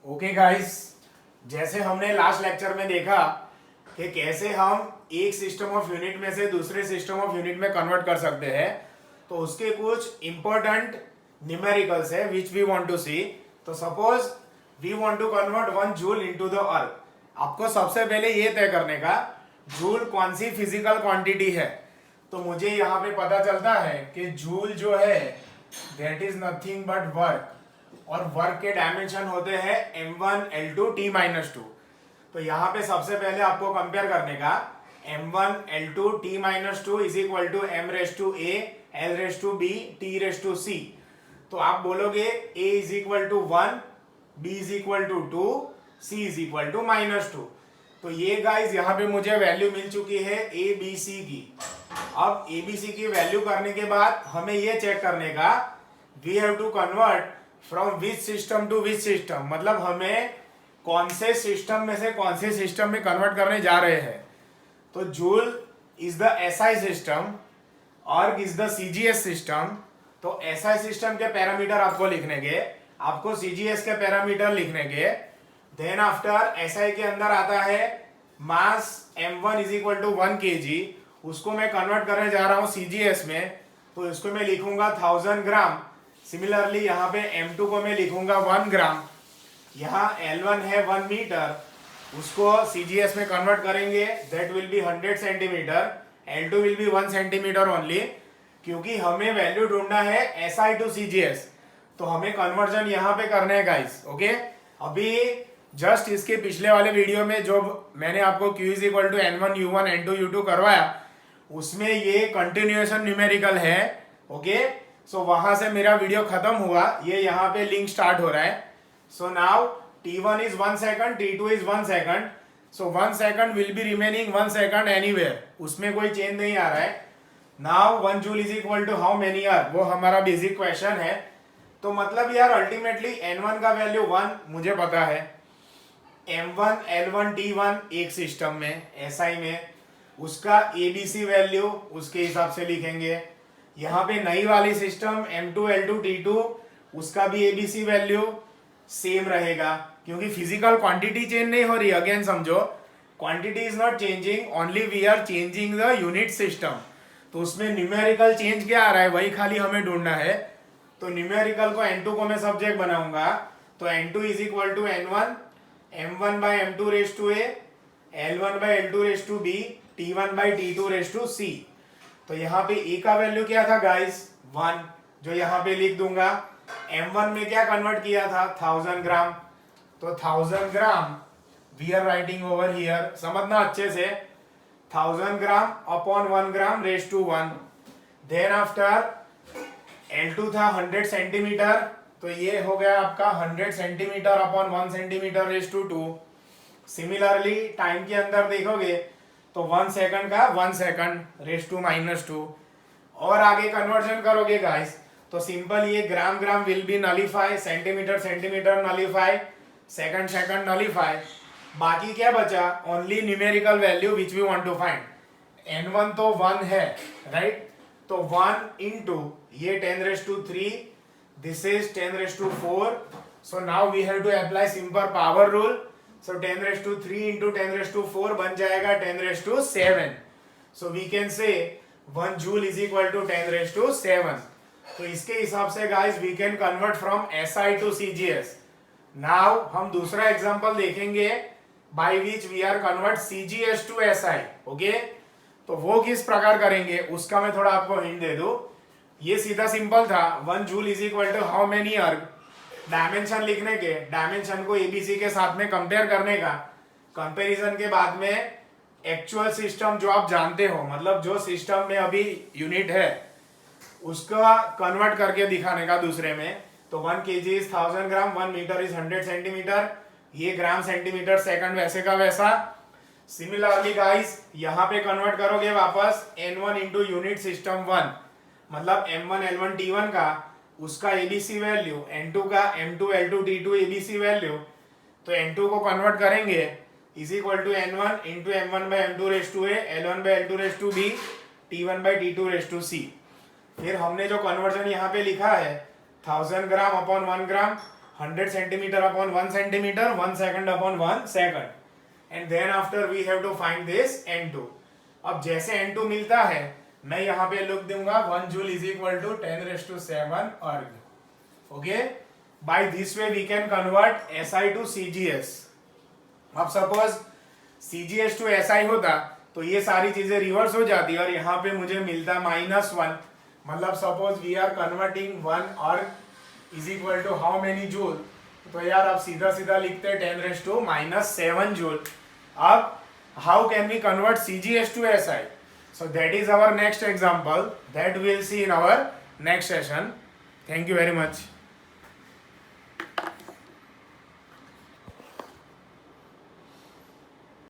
Okay guys, जैसे हमने last lecture में देखा कि कैसे हम एक सिस्टम ऑफ यूनिट में से दूसरे सिस्टम ऑफ यूनिट में कन्वर्ट कर सकते हैं, तो उसके कुछ इंपॉर्टेंट न्यूमेरिकल्स है which we want to see. तो suppose we want to convert 1 joule into the earth. आपको सबसे पहले ये तय करने का जूल कौन सी फिजिकल क्वांटिटी है। तो मुझे यहाँ पे पता चलता है कि जूल जो है that is nothing but work, और वर्क के डायमेंशन होते हैं m1 l2 t-2। तो यहाँ पे सबसे पहले आपको कंपेयर करने का m1 l2 t-2 is equal to m raise to a l raise to b t raise to c। तो आप बोलोगे a is equal to 1, b is equal to 2, c is equal to -2। तो ये guys यहाँ पे मुझे value मिल चुकी है a b c की। अब a b c की वैल्यू करने के बाद हमें ये चेक करने का we have to convert from which system to which system, मतलब हमें कौन से सिस्टम में से कौन से सिस्टम में कन्वर्ट करने जा रहे हैं। तो joule is the SI system, अर्ग इज द सीजीएस सिस्टम। तो एसआई सिस्टम के पैरामीटर आपको लिखने के, आपको सीजीएस के पैरामीटर लिखने के। देन आफ्टर एसआई के अंदर आता है mass m1 is equal to 1 kg, उसको मैं कन्वर्ट करने जा रहा हूँ सीजीएस में, तो इसको मैं लिखूंगा 1000 ग्राम। सिमिलरली यहाँ पे m2 को मैं लिखूंगा 1 ग्राम। यहाँ L1 है 1 मीटर, उसको CGS में कन्वर्ट करेंगे that will be 100 centimetre, L2 will be 1 centimetre only, क्योंकि हमें वैल्यू ढूंढना है SI टू CGS। तो हमें कन्वर्जन यहाँ पे करना है गाइस। ओके, अभी जस्ट इसके पिछले वाले वीडियो में जो मैंने आपको Q is equal to N1 U1 N2 U2 करवाया, उसमें ये कंटिन्यूएशन न्यूमेरिकल है। ओके, सो वहां से मेरा वीडियो खत्म हुआ, ये यहाँ पे लिंक स्टार्ट हो रहा है। So now t1 is 1 second, t2 is 1 second. So 1 second will be remaining 1 second anywhere, उसमें कोई चेंज नहीं आ रहा है। Now 1 joule is equal to how many erg, वो हमारा बेसिक क्वेश्चन है। तो मतलब यार अल्टीमेटली n1 का वैल्यू 1 मुझे पता है, m1 l1 t1 एक सिस्टम में SI में, उसका ABC वैल्यू उसके हिसाब से लिखेंगे। यहाँ पे नई वाली सिस्टम m2 l2 t2, उसका भी ABC वैल्यू सेम रहेगा, क्योंकि फिजिकल क्वांटिटी चेंज नहीं हो रही। अगेन समझो, quantity is not changing, only we are changing the unit system. तो उसमें न्यूमेरिकल चेंज क्या आ रहा है वही खाली हमें ढूंढना है। तो न्यूमेरिकल को n2 को मैं सब्जेक्ट बनाऊंगा, तो n2 is equal to n1 m1 by m2 raise to a, l1 by l2 raise to b, t1 by t2 raise to c। तो यहाँ पे a का वैल्यू क्या था गाइस 1, जो यहाँ पे लिख दूंगा। m1 में क्या कन्वर्ट किया था 1000 ग्राम, तो 1000 gram we are writing over here, समझना अच्छे से, 1000 gram upon 1 gram raise to 1। Then after L2 था 100 सेंटीमीटर, तो ये हो गया आपका 100 centimetre upon 1 centimetre raise to 2। Similarly time के अंदर देखोगे तो 1 सेकंड का 1 सेकंड रेस टू -2। और आगे कन्वर्जन करोगे गाइस तो सिंपल ये gram gram will be nullify, centimetre centimetre nullify, second second nullify. बाकी क्या बचा, only numerical value which we want to find. n1 तो 1 है राइट, तो 1 इंटू ये 10⁻3, this is 10⁻4। So now we have to apply simple power rule. So 10⁻3 into 10⁻4 बन जाएगा 10⁻7। So we can say 1 joule is equal to 10⁻7। तो इसके हिसाब से guys we can convert from SI to CGS। Now हम दूसरा example देखेंगे by which we are convert CGS to SI। Okay, तो वो किस प्रकार करेंगे उसका मैं थोड़ा आपको हिंट दे दूं। ये सीधा सिंपल था, 1 joule is equal to how many erg. Dimension लिखने के, डायमेंशन को ABC के साथ में कंपेयर करने का, कंपैरिजन के बाद में एक्चुअल सिस्टम जो आप जानते हो, मतलब जो सिस्टम में अभी यूनिट है उसका कन्वर्ट करके दिखाने का दूसरे में। तो 1 kg is 1000 gram, 1 metre is 100 centimetre, ये ग्राम सेंटीमीटर सेकंड वैसे का वैसा। सिमिलरली गाइस यहाँ पे कन्वर्ट करोगे वापस n1 इंटू यूनिट सिस्टम 1, मतलब m1 l1 t1 का उसका ABC वैल्यू, n2 का m2 l2 t2 ABC value, तो n2 को कन्वर्ट करेंगे is equal to n1 into m1 by m2 raise to a, l1 by l2 raise to b, t1 by t2 raise to c। फिर हमने जो conversion यहाँ पे लिखा है 1000 gram upon 1 gram, 100 centimeter upon 1 centimeter, 1 second upon 1 second. And then after we have to find this N2. अब जैसे N2 मिलता है मैं यहाँ पे लिख दूंगा 1 joule is equal to 10⁷ erg. Okay? By this way we can convert SI to CGS. अब सपोज CGS to SI होता तो ये सारी चीजें रिवर्स हो जाती और यहाँ पे मुझे मिलता -1. मतलब suppose we are converting 1 erg is equal to how many joule. तो यार आप सीधा सीधा लिखते हैं 10⁻⁷ जूल. अब how can we convert CGS to SI? So that is our next example that we will see in our next session. Thank you very much.